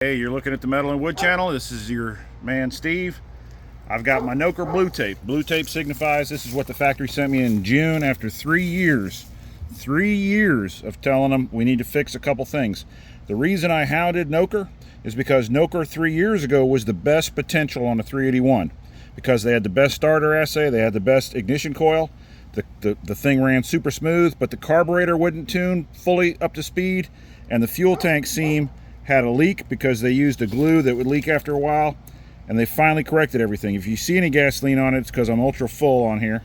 Hey, you're looking at the Metal and Wood channel. This is your man Steve. I've got my Noker blue tape. Blue tape signifies this is what the factory sent me in June after 3 years. 3 years of telling them we need to fix a couple things. The reason I hounded Noker is because Noker 3 years ago was the best potential on a 381 because they had the best starter assay, they had the best ignition coil. The thing ran super smooth, but the carburetor wouldn't tune fully up to speed, and the fuel tank seam had a leak because they used a glue that would leak after a while, and they finally corrected everything. If you see any gasoline on it, it's because I'm ultra full on here.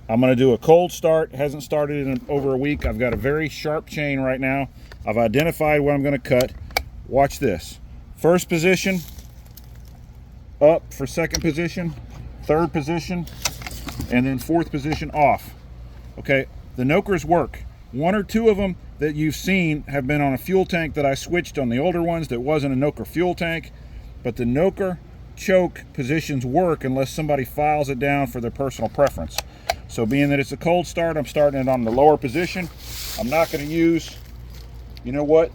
I'm going to do a cold start. It hasn't started in over a week. I've got a very sharp chain right now. I've identified what I'm going to cut. Watch this. First position up for second position, third position, and then fourth position off. Okay, the Nokers work. One or two of them that you've seen have been on a fuel tank that I switched on the older ones that wasn't a Noker fuel tank, but the Noker choke positions work unless somebody files it down for their personal preference. So being that it's a cold start, I'm starting it on the lower position. I'm not going to use, you know what,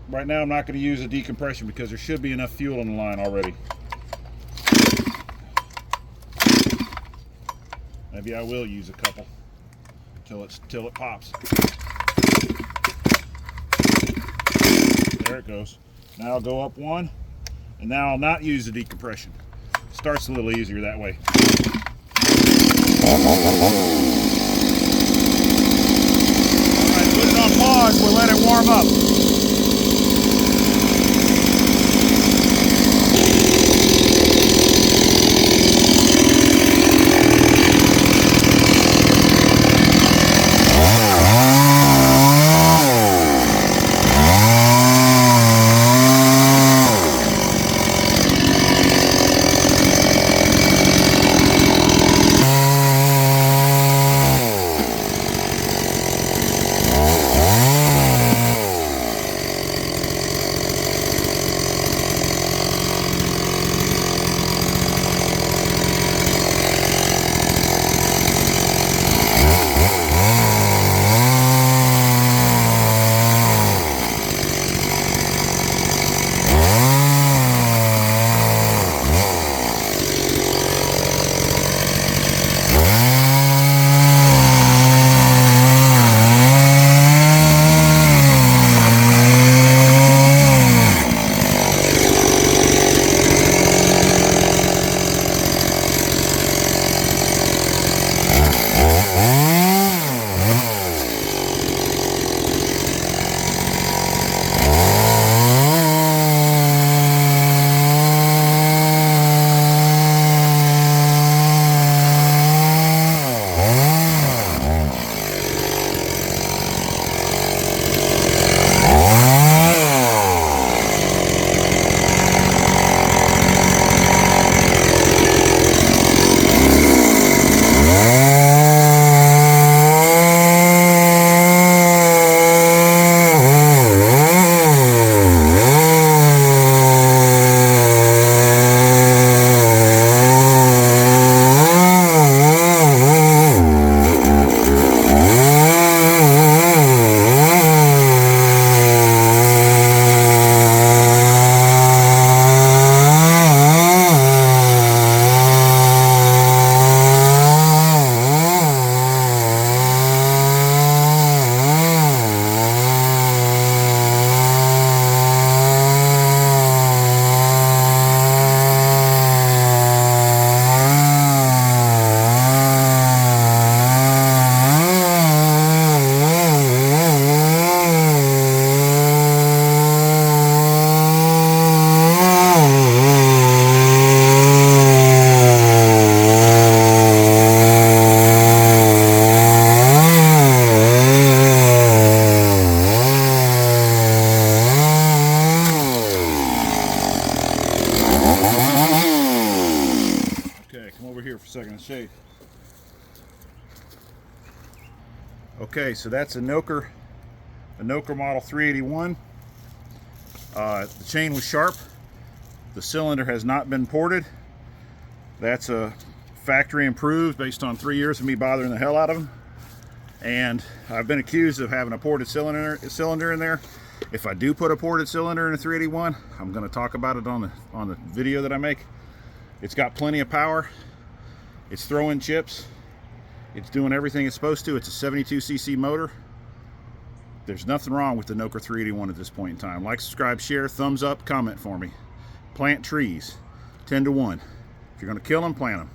right now I'm not going to use a decompression because there should be enough fuel in the line already. Maybe I will use a couple till it pops. There it goes. Now I'll go up one, and now I'll not use the decompression. Starts a little easier that way. Alright, put it on pause, we'll let it warm up. Come over here for a second and shake. Okay, so that's a Noker model 381. The chain was sharp. The cylinder has not been ported. That's a factory improved based on 3 years of me bothering the hell out of them. And I've been accused of having a ported cylinder in there. If I do put a ported cylinder in a 381, I'm going to talk about it on the video that I make. It's got plenty of power. It's throwing chips. It's doing everything it's supposed to. It's a 72cc motor. There's nothing wrong with the Noker 381 at this point in time. Like, subscribe, share, thumbs up, comment for me. Plant trees, 10 to 1. If you're going to kill them, plant them.